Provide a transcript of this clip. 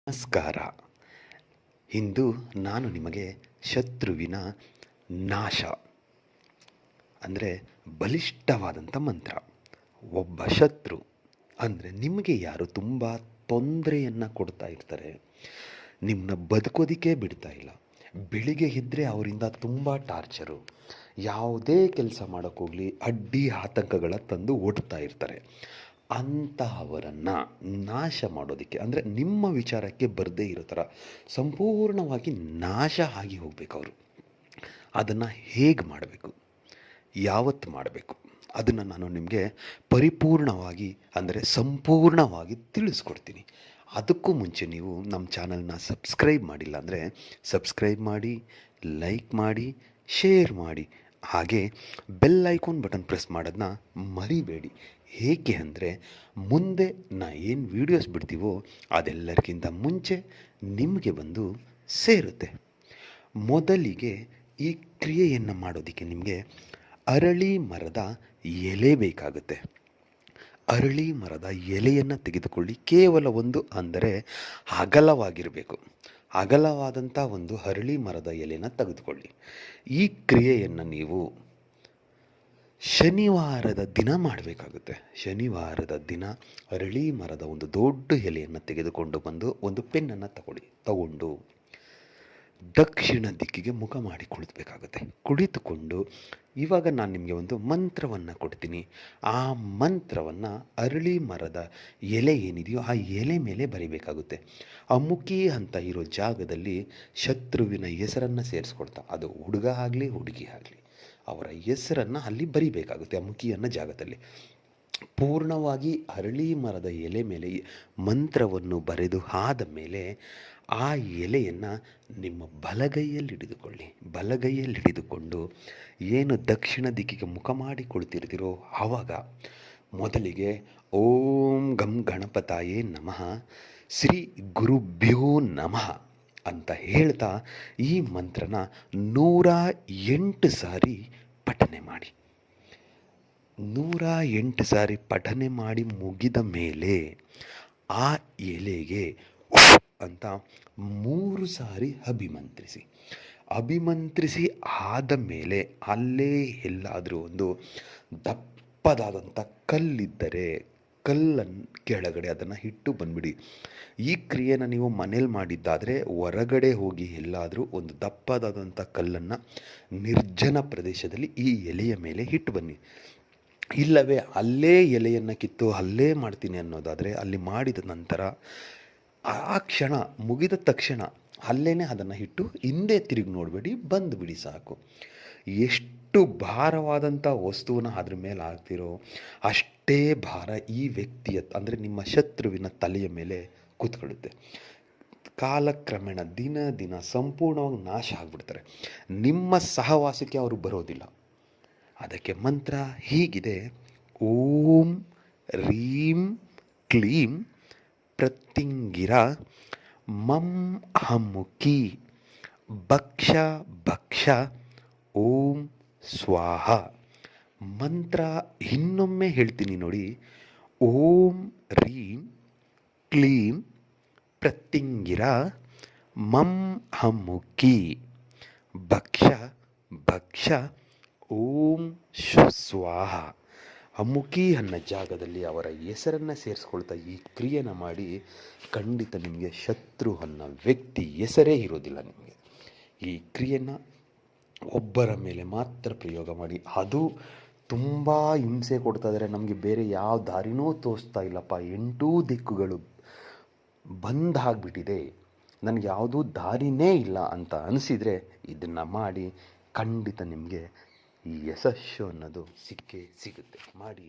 ನಮಸ್ಕಾರ. ಇಂದು ನಾನು ನಿಮಗೆ ಶತ್ರುವಿನ ನಾಶ ಅಂದರೆ ಬಲಿಷ್ಠವಾದಂಥ ಮಂತ್ರ. ಒಬ್ಬ ಶತ್ರು ಅಂದರೆ ನಿಮಗೆ ಯಾರು ತುಂಬ ತೊಂದರೆಯನ್ನು ಕೊಡ್ತಾ ಇರ್ತಾರೆ, ನಿಮ್ಮನ್ನ ಬದುಕೋದಕ್ಕೆ ಬಿಡ್ತಾ ಇಲ್ಲ, ಬೆಳಿಗ್ಗೆ ಇದ್ದರೆ ಅವರಿಂದ ತುಂಬ ಟಾರ್ಚರು, ಯಾವುದೇ ಕೆಲಸ ಮಾಡೋಕ್ಕೋಗಲಿ ಅಡ್ಡಿ ಆತಂಕಗಳ ತಂದು ಓಡ್ತಾ ಇರ್ತಾರೆ. ಅಂತಹವರನ್ನು ನಾಶ ಮಾಡೋದಕ್ಕೆ ಅಂದರೆ ನಿಮ್ಮ ವಿಚಾರಕ್ಕೆ ಬರದೇ ಇರೋ ಥರ ಸಂಪೂರ್ಣವಾಗಿ ನಾಶ ಆಗಿ ಹೋಗಬೇಕು ಅವರು. ಅದನ್ನು ಹೇಗೆ ಮಾಡಬೇಕು, ಯಾವತ್ತು ಮಾಡಬೇಕು, ಅದನ್ನು ನಾನು ನಿಮಗೆ ಪರಿಪೂರ್ಣವಾಗಿ ಅಂದರೆ ಸಂಪೂರ್ಣವಾಗಿ ತಿಳಿಸ್ಕೊಡ್ತೀನಿ. ಅದಕ್ಕೂ ಮುಂಚೆ ನೀವು ನಮ್ಮ ಚಾನಲ್ನ ಸಬ್ಸ್ಕ್ರೈಬ್ ಮಾಡಿಲ್ಲ ಅಂದರೆ ಸಬ್ಸ್ಕ್ರೈಬ್ ಮಾಡಿ, ಲೈಕ್ ಮಾಡಿ, ಶೇರ್ ಮಾಡಿ, ಹಾಗೆ ಬೆಲ್ ಐಕಾನ್ ಬಟನ್ ಪ್ರೆಸ್ ಮಾಡೋದನ್ನ ಮರಿಬೇಡಿ. ಏಕೆ ಅಂದರೆ ಮುಂದೆ ಏನು ವೀಡಿಯೋಸ್ ಬಿಡ್ತೀವೋ ಅದೆಲ್ಲರಿಗಿಂತ ಮುಂಚೆ ನಿಮಗೆ ಬಂದು ಸೇರುತ್ತೆ. ಮೊದಲಿಗೆ ಈ ಕ್ರಿಯೆಯನ್ನು ಮಾಡೋದಕ್ಕೆ ನಿಮಗೆ ಅರಳಿ ಮರದ ಎಲೆ ಬೇಕಾಗುತ್ತೆ. ಅರಳಿ ಮರದ ಎಲೆಯನ್ನು ತೆಗೆದುಕೊಳ್ಳಿ. ಕೇವಲ ಒಂದು ಅಂದರೆ ಅಗಲವಾಗಿರಬೇಕು. ಅಗಲವಾದಂಥ ಒಂದು ಅರಳಿ ಮರದ ಎಲೆನ ತೆಗೆದುಕೊಳ್ಳಿ. ಈ ಕ್ರಿಯೆಯನ್ನು ನೀವು ಶನಿವಾರದ ದಿನ ಮಾಡಬೇಕಾಗುತ್ತೆ. ಶನಿವಾರದ ದಿನ ಅರಳಿ ಮರದ ಒಂದು ದೊಡ್ಡ ಎಲೆಯನ್ನು ತೆಗೆದುಕೊಂಡು ಬಂದು ಒಂದು ಪೆನ್ನನ್ನು ತಗೊಂಡು ದಕ್ಷಿಣ ದಿಕ್ಕಿಗೆ ಮುಖ ಮಾಡಿ ಕುಳಿತಬೇಕಾಗುತ್ತೆ. ಕುಳಿತುಕೊಂಡು ಇವಾಗ ನಾನು ನಿಮಗೆ ಒಂದು ಮಂತ್ರವನ್ನು ಕೊಡ್ತೀನಿ. ಆ ಮಂತ್ರವನ್ನು ಅರಳಿ ಮರದ ಎಲೆ ಏನಿದೆಯೋ ಆ ಎಲೆ ಮೇಲೆ ಬರಿಬೇಕಾಗುತ್ತೆ. ಅಮುಕಿ ಅಂತ ಇರೋ ಜಾಗದಲ್ಲಿ ಶತ್ರುವಿನ ಹೆಸರನ್ನು ಸೇರಿಸ್ಕೊಳ್ತಾ, ಅದು ಹುಡುಗ ಆಗಲಿ ಹುಡುಗಿ ಆಗಲಿ ಅವರ ಹೆಸರನ್ನು ಅಲ್ಲಿ ಬರಿಬೇಕಾಗುತ್ತೆ. ಅಮುಕಿ ಅನ್ನೋ ಜಾಗದಲ್ಲಿ ಪೂರ್ಣವಾಗಿ ಅರಳಿ ಮರದ ಎಲೆ ಮೇಲೆ ಮಂತ್ರವನ್ನು ಬರೆದು ಆದ ಮೇಲೆ ಆ ಎಲೆಯನ್ನು ನಿಮ್ಮ ಬಲಗೈಯಲ್ಲಿ ಹಿಡಿದುಕೊಳ್ಳಿ. ಬಲಗೈಯಲ್ಲಿ ಹಿಡಿದುಕೊಂಡು ಏನು ದಕ್ಷಿಣ ದಿಕ್ಕಿಗೆ ಮುಖ ಮಾಡಿ ಕುಳಿತಿರ್ತೀರೋ ಆವಾಗ ಮೊದಲಿಗೆ ಓಂ ಗಂ ಗಣಪತಾಯೇ ನಮಃ, ಶ್ರೀ ಗುರುಭ್ಯೋ ನಮಃ ಅಂತ ಹೇಳ್ತಾ ಈ ಮಂತ್ರನ 108 ಸಾರಿ ಪಠನೆ ಮಾಡಿ. 108 ಸಾರಿ ಪಠನೆ ಮಾಡಿ ಮುಗಿದ ಮೇಲೆ ಆ ಎಲೆಗೆ ಅಂತ 3 ಸಾರಿ ಅಭಿಮಂತ್ರಿಸಿ ಆದ ಮೇಲೆ ಅಲ್ಲೇ ಎಲ್ಲಾದರೂ ಒಂದು ದಪ್ಪದಾದಂಥ ಕಲ್ಲಿದ್ದರೆ ಕಲ್ಲನ್ನು ಕೆಳಗಡೆ ಅದನ್ನು ಇಟ್ಟು ಬಂದ್ಬಿಡಿ. ಈ ಕ್ರಿಯೆನ ನೀವು ಮನೇಲಿ ಮಾಡಿದ್ದಾದರೆ ಹೊರಗಡೆ ಹೋಗಿ ಎಲ್ಲಾದರೂ ಒಂದು ದಪ್ಪದಾದಂಥ ಕಲ್ಲನ್ನು ನಿರ್ಜನ ಪ್ರದೇಶದಲ್ಲಿ ಈ ಎಲೆಯ ಮೇಲೆ ಇಟ್ಟು ಬನ್ನಿ. ಇಲ್ಲವೇ ಅಲ್ಲೇ ಎಲೆಯನ್ನು ಕಿತ್ತು ಅಲ್ಲೇ ಮಾಡ್ತೀನಿ ಅನ್ನೋದಾದರೆ ಅಲ್ಲಿ ಮಾಡಿದ ನಂತರ ಆ ಕ್ಷಣ ಮುಗಿದ ತಕ್ಷಣ ಅಲ್ಲೇ ಅದನ್ನು ಇಟ್ಟು ಹಿಂದೆ ತಿರುಗಿ ನೋಡಬೇಡಿ, ಬಂದುಬಿಡಿ ಸಾಕು. ಎಷ್ಟು ಭಾರವಾದಂಥ ವಸ್ತುವನ್ನು ಅದ್ರ ಮೇಲೆ ಹಾಕ್ತಿರೋ ಅಷ್ಟೇ ಭಾರ ಈ ವ್ಯಕ್ತಿಯ ಅಂದರೆ ನಿಮ್ಮ ಶತ್ರುವಿನ ತಲೆಯ ಮೇಲೆ ಕೂತ್ಕೊಳ್ಳುತ್ತೆ. ಕಾಲಕ್ರಮೇಣ ದಿನ ದಿನ ಸಂಪೂರ್ಣವಾಗಿ ನಾಶ ಆಗಿಬಿಡ್ತಾರೆ. ನಿಮ್ಮ ಸಹವಾಸಕ್ಕೆ ಅವರು ಬರೋದಿಲ್ಲ. ಅದಕ್ಕೆ ಮಂತ್ರ ಹೀಗಿದೆ: ಓಂ ರೀಂ ಕ್ಲೀಂ ಪ್ರತ್ಯಂಗಿರ ಮಂ ಹಮ್ಮುಕಿ ಭಕ್ಷ ಭಕ್ಷ ಓಂ ಸ್ವಾಹ. ಮಂತ್ರ ಇನ್ನೊಮ್ಮೆ ಹೇಳ್ತೀನಿ ನೋಡಿ. ಓಂ ರೀಂ ಕ್ಲೀಂ ಪ್ರತ್ಯಂಗಿರ ಮಂ ಹಮ್ಮುಕಿ ಭಕ್ಷ ಭಕ್ಷ ಓಂ ಸ್ವಾಹ. ಅಮುಕಿ ಅನ್ನೋ ಜಾಗದಲ್ಲಿ ಅವರ ಹೆಸರನ್ನು ಸೇರಿಸ್ಕೊಳ್ತಾ ಈ ಕ್ರಿಯೆನ ಮಾಡಿ. ಖಂಡಿತ ನಿಮಗೆ ಶತ್ರು ಅನ್ನೋ ವ್ಯಕ್ತಿ ಹೆಸರೇ ಇರೋದಿಲ್ಲ ನಿಮಗೆ. ಈ ಕ್ರಿಯೆನ ಒಬ್ಬರ ಮೇಲೆ ಮಾತ್ರ ಪ್ರಯೋಗ ಮಾಡಿ. ಅದು ತುಂಬ ಹಿಂಸೆ ಕೊಡ್ತಾ ಇದ್ದಾರೆ, ನಮಗೆ ಬೇರೆ ಯಾವ ದಾರಿನೂ ತೋರಿಸ್ತಾ ಇಲ್ಲಪ್ಪ, 8 ದಿಕ್ಕುಗಳು ಬಂದಾಗ್ಬಿಟ್ಟಿದೆ, ನನಗೆ ಯಾವುದೂ ದಾರಿನೇ ಇಲ್ಲ ಅಂತ ಅನಿಸಿದರೆ ಇದನ್ನು ಮಾಡಿ. ಖಂಡಿತ ನಿಮಗೆ ಈ ಯಶಸ್ಸು ಅನ್ನೋದು ಸಿಕ್ಕೇ ಸಿಗುತ್ತೆ. ಮಾಡಿ.